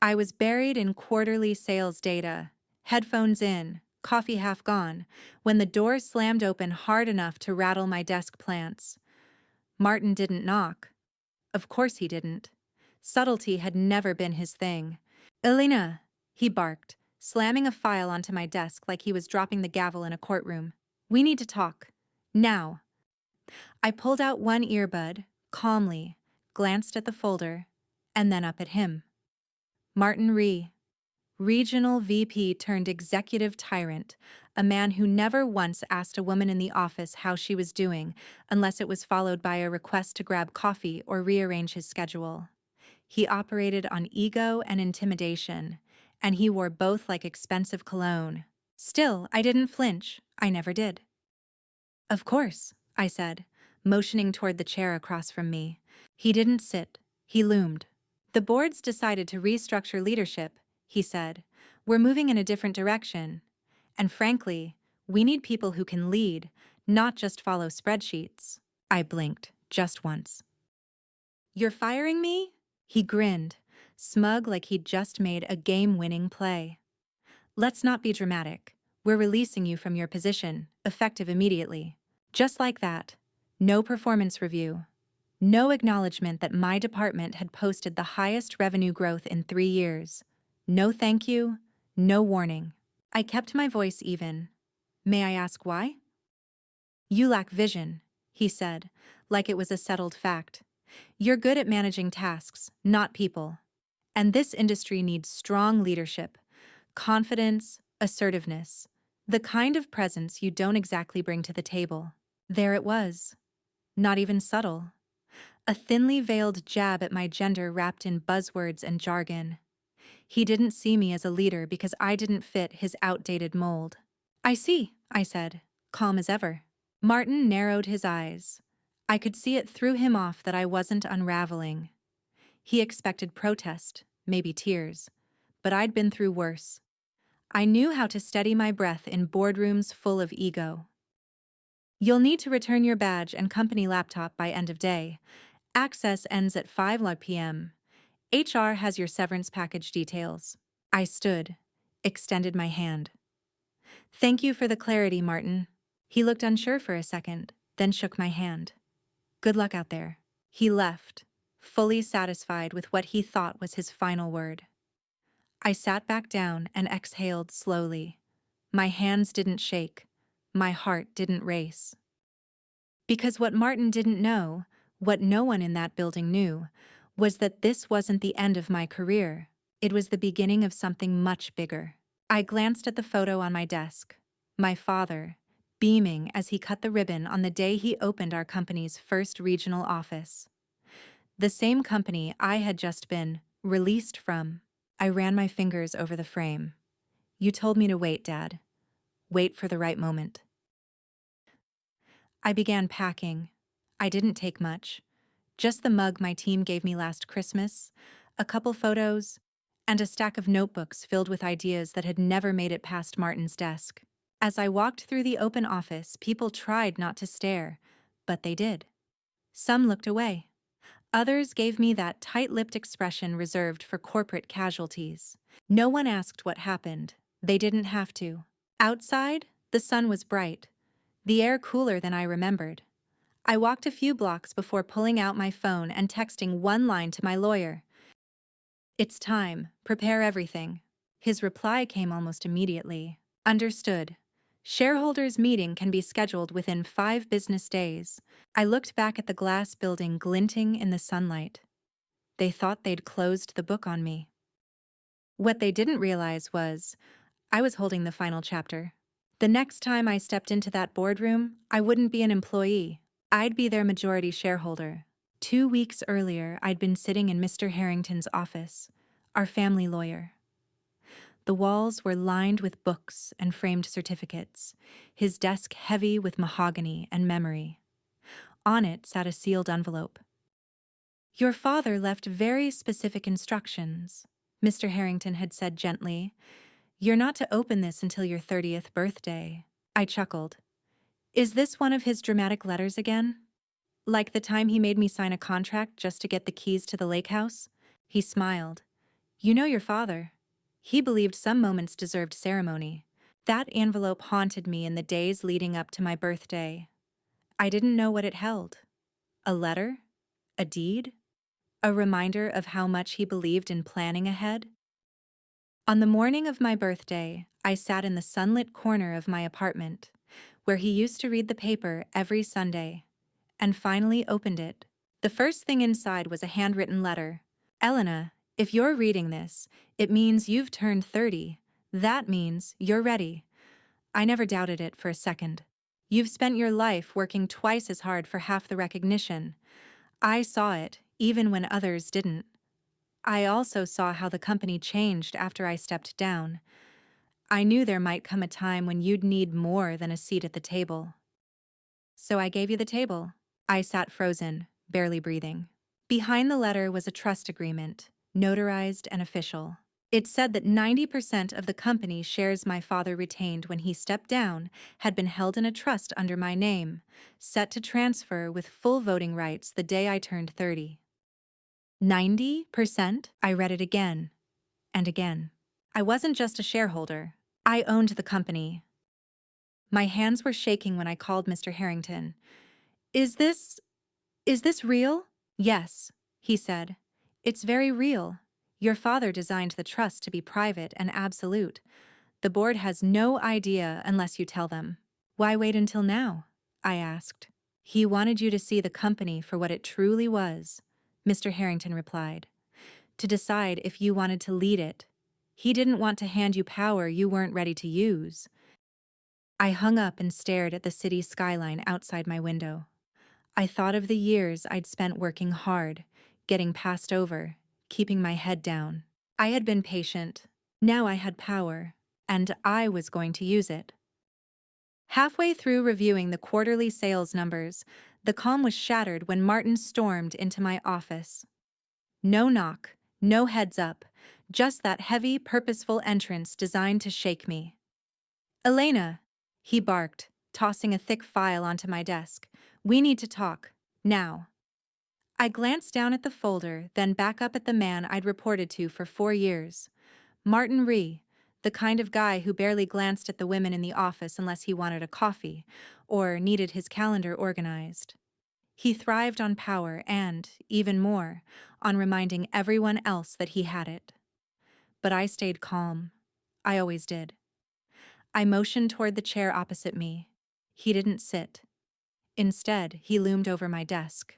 I was buried in quarterly sales data, headphones in, coffee half gone, when the door slammed open hard enough to rattle my desk plants. Martin didn't knock. Of course he didn't. Subtlety had never been his thing. "Elena," he barked, slamming a file onto my desk like he was dropping the gavel in a courtroom. "We need to talk. Now." I pulled out one earbud, calmly, glanced at the folder, and then up at him. Martin Rhee, Regional VP turned executive tyrant, a man who never once asked a woman in the office how she was doing unless it was followed by a request to grab coffee or rearrange his schedule. He operated on ego and intimidation, and he wore both like expensive cologne. Still, I didn't flinch. I never did. "Of course," I said, motioning toward the chair across from me. He didn't sit. He loomed. "The board's decided to restructure leadership," he said. "We're moving in a different direction. And frankly, we need people who can lead, not just follow spreadsheets." I blinked, just once. "You're firing me?" He grinned, smug like he'd just made a game-winning play. "Let's not be dramatic. We're releasing you from your position, effective immediately." Just like that. No performance review. No acknowledgement that my department had posted the highest revenue growth in 3 years. No thank you, no warning. I kept my voice even. "May I ask why?" "You lack vision," he said, like it was a settled fact. "You're good at managing tasks, not people. And this industry needs strong leadership, confidence, assertiveness, the kind of presence you don't exactly bring to the table." There it was. Not even subtle. A thinly veiled jab at my gender wrapped in buzzwords and jargon. He didn't see me as a leader because I didn't fit his outdated mold. "I see," I said, calm as ever. Martin narrowed his eyes. I could see it threw him off that I wasn't unraveling. He expected protest, maybe tears, but I'd been through worse. I knew how to steady my breath in boardrooms full of ego. "You'll need to return your badge and company laptop by end of day. Access ends at 5 p.m. HR has your severance package details." I stood, extended my hand. "Thank you for the clarity, Martin." He looked unsure for a second, then shook my hand. "Good luck out there." He left, fully satisfied with what he thought was his final word. I sat back down and exhaled slowly. My hands didn't shake. My heart didn't race. Because what Martin didn't know, what no one in that building knew, was that this wasn't the end of my career. It was the beginning of something much bigger. I glanced at the photo on my desk. My father, beaming as he cut the ribbon on the day he opened our company's first regional office. The same company I had just been released from. I ran my fingers over the frame. "You told me to wait, Dad. Wait for the right moment." I began packing. I didn't take much. Just the mug my team gave me last Christmas, a couple photos, and a stack of notebooks filled with ideas that had never made it past Martin's desk. As I walked through the open office, people tried not to stare, but they did. Some looked away. Others gave me that tight-lipped expression reserved for corporate casualties. No one asked what happened. They didn't have to. Outside, the sun was bright, the air cooler than I remembered. I walked a few blocks before pulling out my phone and texting one line to my lawyer. "It's time. Prepare everything." His reply came almost immediately. "Understood. Shareholders' meeting can be scheduled within 5 business days." I looked back at the glass building glinting in the sunlight. They thought they'd closed the book on me. What they didn't realize was I was holding the final chapter. The next time I stepped into that boardroom, I wouldn't be an employee. I'd be their majority shareholder. 2 weeks earlier, I'd been sitting in Mr. Harrington's office, our family lawyer. The walls were lined with books and framed certificates, his desk heavy with mahogany and memory. On it sat a sealed envelope. "Your father left very specific instructions," Mr. Harrington had said gently. "You're not to open this until your 30th birthday." I chuckled. Is this one of his dramatic letters again? Like the time he made me sign a contract just to get the keys to the lake house? He smiled. You know your father. He believed some moments deserved ceremony. That envelope haunted me in the days leading up to my birthday. I didn't know what it held. A letter? A deed? A reminder of how much he believed in planning ahead? On the morning of my birthday, I sat in the sunlit corner of my apartment, where he used to read the paper every Sunday, and finally opened it. The first thing inside was a handwritten letter. Elena, if you're reading this, it means you've turned 30. That means you're ready. I never doubted it for a second. You've spent your life working twice as hard for half the recognition. I saw it, even when others didn't. I also saw how the company changed after I stepped down. I knew there might come a time when you'd need more than a seat at the table. So I gave you the table. I sat frozen, barely breathing. Behind the letter was a trust agreement, notarized and official. It said that 90% of the company shares my father retained when he stepped down had been held in a trust under my name, set to transfer with full voting rights the day I turned 30. 90%? I read it again and again. I wasn't just a shareholder. I owned the company. My hands were shaking when I called Mr. Harrington. Is this real? Yes, he said. It's very real. Your father designed the trust to be private and absolute. The board has no idea unless you tell them. Why wait until now? I asked. He wanted you to see the company for what it truly was, Mr. Harrington replied. To decide if you wanted to lead it. He didn't want to hand you power you weren't ready to use. I hung up and stared at the city skyline outside my window. I thought of the years I'd spent working hard, getting passed over, keeping my head down. I had been patient. Now I had power, and I was going to use it. Halfway through reviewing the quarterly sales numbers, the calm was shattered when Martin stormed into my office. No knock, no heads up, just that heavy, purposeful entrance designed to shake me. Elena, he barked, tossing a thick file onto my desk. We need to talk. Now. I glanced down at the folder, then back up at the man I'd reported to for 4 years. Martin Rhee, the kind of guy who barely glanced at the women in the office unless he wanted a coffee or needed his calendar organized. He thrived on power and, even more, on reminding everyone else that he had it. But I stayed calm. I always did. I motioned toward the chair opposite me. He didn't sit. Instead, he loomed over my desk.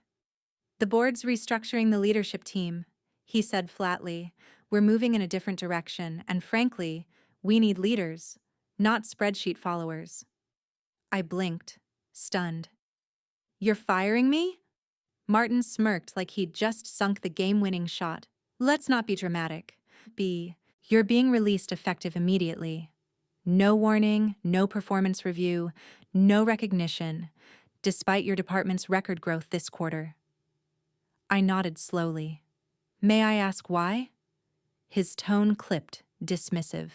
The board's restructuring the leadership team, he said flatly. We're moving in a different direction, and frankly, we need leaders, not spreadsheet followers. I blinked, stunned. You're firing me? Martin smirked like he'd just sunk the game-winning shot. Let's not be dramatic. You're being released effective immediately. No warning, no performance review, no recognition, despite your department's record growth this quarter. I nodded slowly. May I ask why? His tone clipped, dismissive.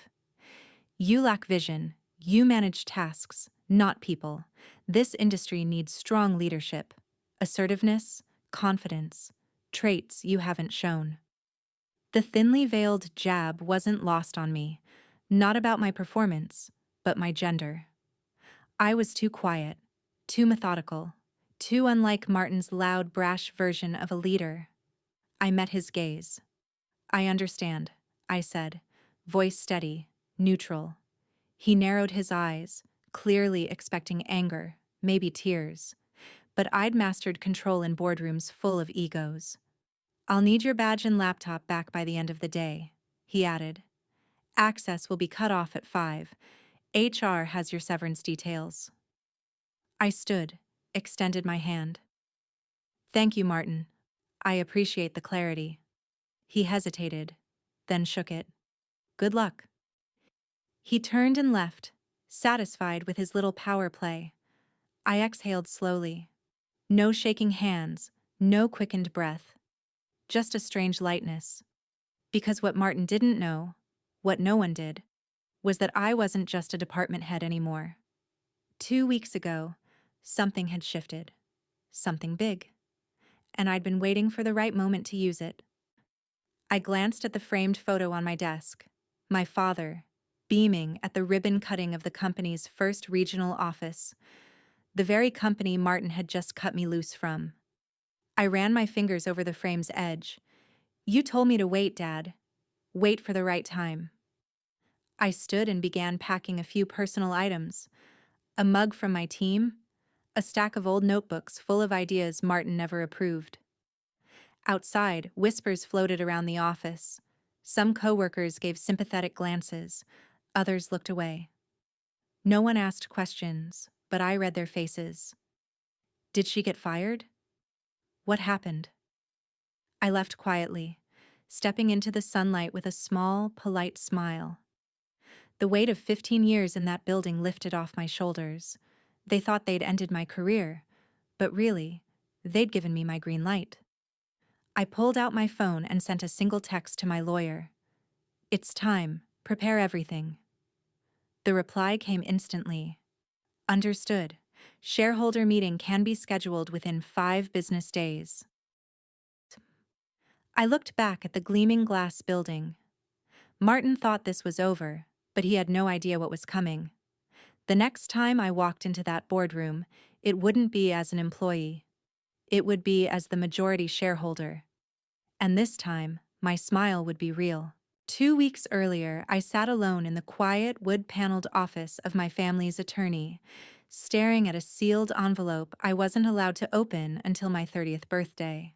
You lack vision. You manage tasks, not people. This industry needs strong leadership, assertiveness, confidence, traits you haven't shown. The thinly veiled jab wasn't lost on me, not about my performance, but my gender. I was too quiet, too methodical, too unlike Martin's loud, brash version of a leader. I met his gaze. I understand, I said, voice steady, neutral. He narrowed his eyes, clearly expecting anger, maybe tears. But I'd mastered control in boardrooms full of egos. I'll need your badge and laptop back by the end of the day, he added. Access will be cut off at 5. HR has your severance details. I stood, extended my hand. Thank you, Martin. I appreciate the clarity. He hesitated, then shook it. Good luck. He turned and left, satisfied with his little power play. I exhaled slowly. No shaking hands, no quickened breath. Just a strange lightness. Because what Martin didn't know, what no one did, was that I wasn't just a department head anymore. 2 weeks ago, something had shifted. Something big. And I'd been waiting for the right moment to use it. I glanced at the framed photo on my desk. My father, beaming at the ribbon cutting of the company's first regional office, the very company Martin had just cut me loose from. I ran my fingers over the frame's edge. "You told me to wait, Dad. Wait for the right time." I stood and began packing a few personal items: a mug from my team, a stack of old notebooks full of ideas Martin never approved. Outside, whispers floated around the office. Some coworkers gave sympathetic glances, others looked away. No one asked questions, but I read their faces. Did she get fired? What happened? I left quietly, stepping into the sunlight with a small, polite smile. The weight of 15 years in that building lifted off my shoulders. They thought they'd ended my career, but really, they'd given me my green light. I pulled out my phone and sent a single text to my lawyer. "It's time. Prepare everything." The reply came instantly. "Understood. Shareholder meeting can be scheduled within 5 business days." I looked back at the gleaming glass building. Martin thought this was over, but he had no idea what was coming. The next time I walked into that boardroom, it wouldn't be as an employee. It would be as the majority shareholder. And this time, my smile would be real. 2 weeks earlier, I sat alone in the quiet, wood-paneled office of my family's attorney, staring at a sealed envelope I wasn't allowed to open until my 30th birthday.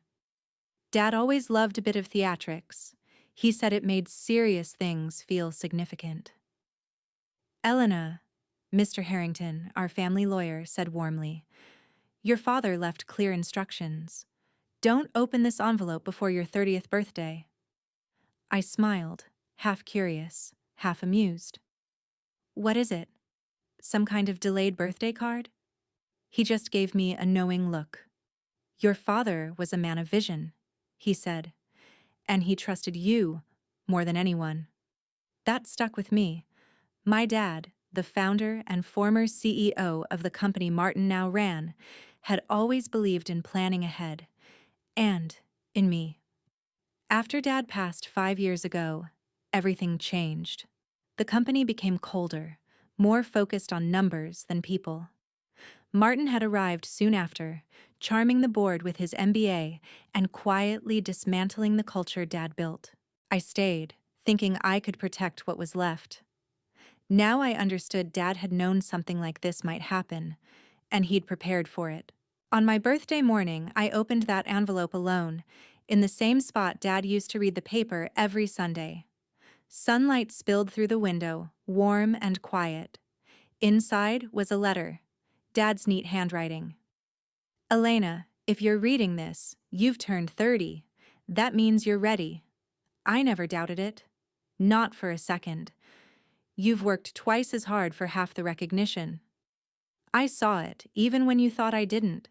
Dad always loved a bit of theatrics. He said it made serious things feel significant. "Elena," Mr. Harrington, our family lawyer, said warmly, "your father left clear instructions. Don't open this envelope before your 30th birthday." I smiled, half curious, half amused. "What is it? Some kind of delayed birthday card?" He just gave me a knowing look. "Your father was a man of vision," he said, "and he trusted you more than anyone." That stuck with me. My dad, the founder and former CEO of the company Martin now ran, had always believed in planning ahead, and in me. After Dad passed 5 years ago, everything changed. The company became colder, more focused on numbers than people. Martin had arrived soon after, charming the board with his MBA and quietly dismantling the culture Dad built. I stayed, thinking I could protect what was left. Now I understood Dad had known something like this might happen, and he'd prepared for it. On my birthday morning, I opened that envelope alone, in the same spot Dad used to read the paper every Sunday. Sunlight spilled through the window, warm and quiet. Inside was a letter, Dad's neat handwriting. "Elena, if you're reading this, you've turned 30. That means you're ready." I never doubted it. Not for a second. "You've worked twice as hard for half the recognition." I saw it, even when you thought I didn't.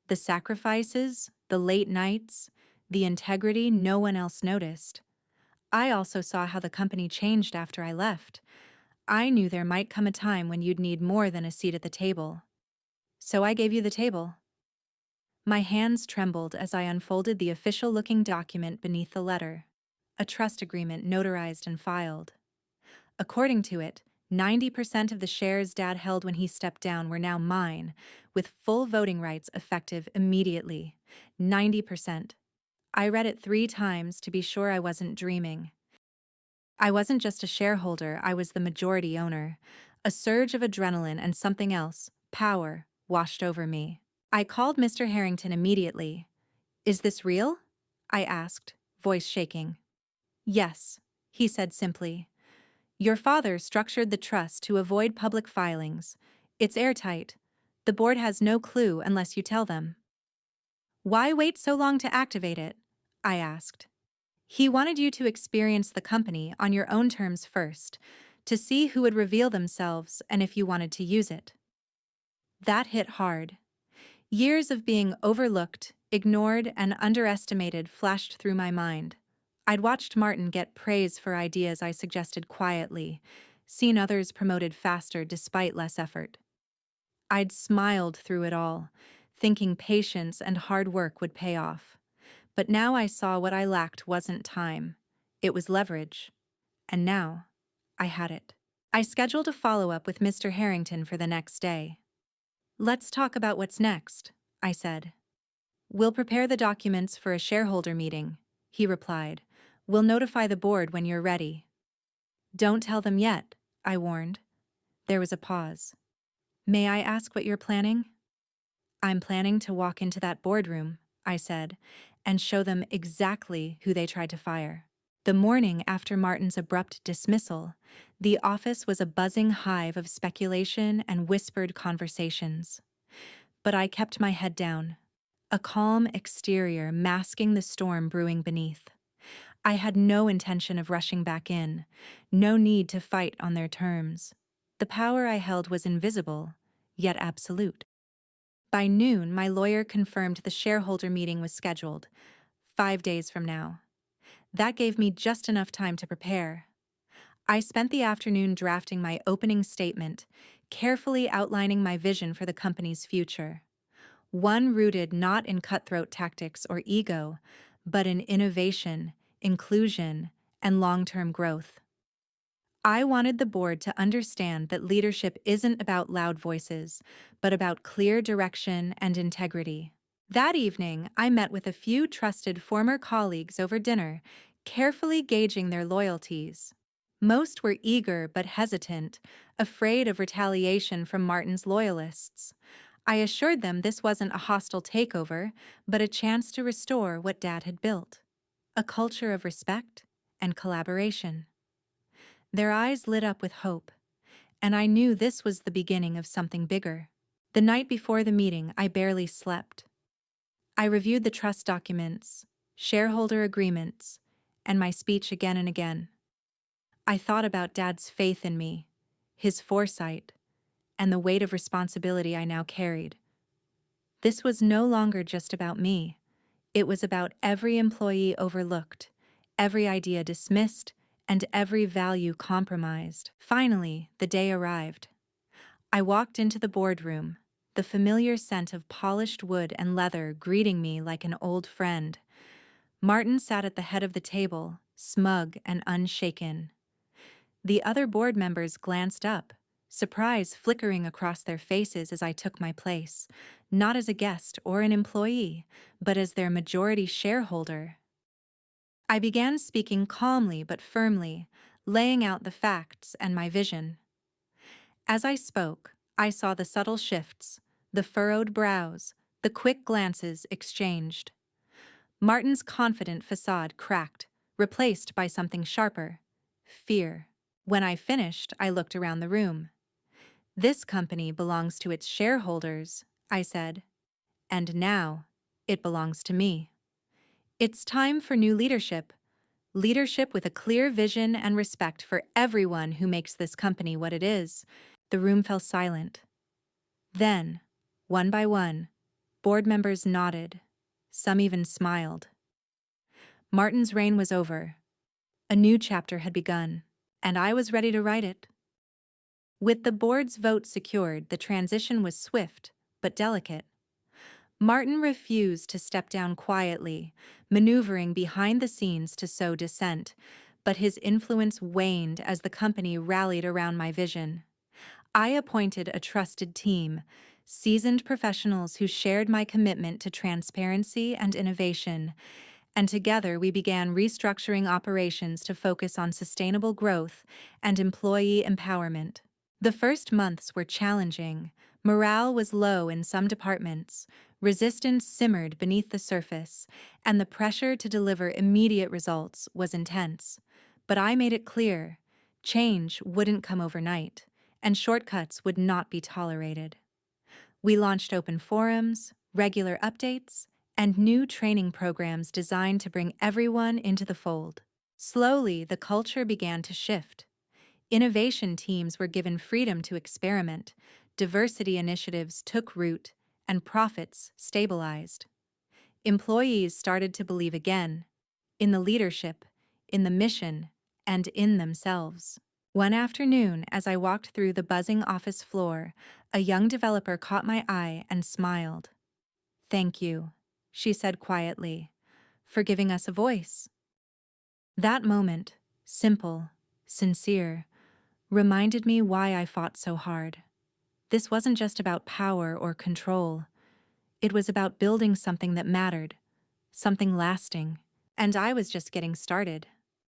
The sacrifices, the late nights, the integrity no one else noticed. I also saw how the company changed after I left. I knew there might come a time when you'd need more than a seat at the table. So I gave you the table. My hands trembled as I unfolded the official-looking document beneath the letter. A trust agreement notarized and filed. According to it, 90% of the shares Dad held when he stepped down were now mine, with full voting rights effective immediately. 90%. I read it 3 times to be sure I wasn't dreaming. I wasn't just a shareholder, I was the majority owner. A surge of adrenaline and something else, power, washed over me. I called Mr. Harrington immediately. "Is this real?" I asked, voice shaking. "Yes," he said simply. "Your father structured the trust to avoid public filings. It's airtight. The board has no clue unless you tell them." "Why wait so long to activate it?" I asked. "He wanted you to experience the company on your own terms first, to see who would reveal themselves and if you wanted to use it." That hit hard. Years of being overlooked, ignored, and underestimated flashed through my mind. I'd watched Martin get praise for ideas I suggested quietly, seen others promoted faster despite less effort. I'd smiled through it all, thinking patience and hard work would pay off. But now I saw what I lacked wasn't time. It was leverage. And now, I had it. I scheduled a follow-up with Mr. Harrington for the next day. "Let's talk about what's next," I said. "We'll prepare the documents for a shareholder meeting," he replied. "We'll notify the board when you're ready." "Don't tell them yet," I warned. There was a pause. "May I ask what you're planning?" "I'm planning to walk into that boardroom," I said, "and show them exactly who they tried to fire." The morning after Martin's abrupt dismissal, the office was a buzzing hive of speculation and whispered conversations. But I kept my head down, a calm exterior masking the storm brewing beneath. I had no intention of rushing back in, no need to fight on their terms. The power I held was invisible, yet absolute. By noon, my lawyer confirmed the shareholder meeting was scheduled, 5 days from now. That gave me just enough time to prepare. I spent the afternoon drafting my opening statement, carefully outlining my vision for the company's future. One rooted not in cutthroat tactics or ego, but in innovation, inclusion, and long-term growth. I wanted the board to understand that leadership isn't about loud voices, but about clear direction and integrity. That evening, I met with a few trusted former colleagues over dinner, carefully gauging their loyalties. Most were eager but hesitant, afraid of retaliation from Martin's loyalists. I assured them this wasn't a hostile takeover, but a chance to restore what Dad had built. A culture of respect and collaboration. Their eyes lit up with hope, and I knew this was the beginning of something bigger. The night before the meeting, I barely slept. I reviewed the trust documents, shareholder agreements, and my speech again and again. I thought about Dad's faith in me, his foresight, and the weight of responsibility I now carried. This was no longer just about me. It was about every employee overlooked, every idea dismissed, and every value compromised. Finally, the day arrived. I walked into the boardroom, the familiar scent of polished wood and leather greeting me like an old friend. Martin sat at the head of the table, smug and unshaken. The other board members glanced up, surprise flickering across their faces as I took my place, not as a guest or an employee, but as their majority shareholder. I began speaking calmly but firmly, laying out the facts and my vision. As I spoke, I saw the subtle shifts, the furrowed brows, the quick glances exchanged. Martin's confident facade cracked, replaced by something sharper: fear. When I finished, I looked around the room. "This company belongs to its shareholders," I said, "and now it belongs to me. It's time for new leadership. Leadership with a clear vision and respect for everyone who makes this company what it is." The room fell silent. Then, one by one, board members nodded. Some even smiled. Martin's reign was over. A new chapter had begun, and I was ready to write it. With the board's vote secured, the transition was swift but delicate. Martin refused to step down quietly, maneuvering behind the scenes to sow dissent, but his influence waned as the company rallied around my vision. I appointed a trusted team, seasoned professionals who shared my commitment to transparency and innovation, and together we began restructuring operations to focus on sustainable growth and employee empowerment. The first months were challenging. Morale was low in some departments, resistance simmered beneath the surface, and the pressure to deliver immediate results was intense. But I made it clear, change wouldn't come overnight, and shortcuts would not be tolerated. We launched open forums, regular updates, and new training programs designed to bring everyone into the fold. Slowly, the culture began to shift. Innovation teams were given freedom to experiment, diversity initiatives took root, and profits stabilized. Employees started to believe again, in the leadership, in the mission, and in themselves. One afternoon, as I walked through the buzzing office floor, a young developer caught my eye and smiled. "Thank you," she said quietly, "for giving us a voice." That moment, simple, sincere, reminded me why I fought so hard. This wasn't just about power or control. It was about building something that mattered, something lasting. And I was just getting started.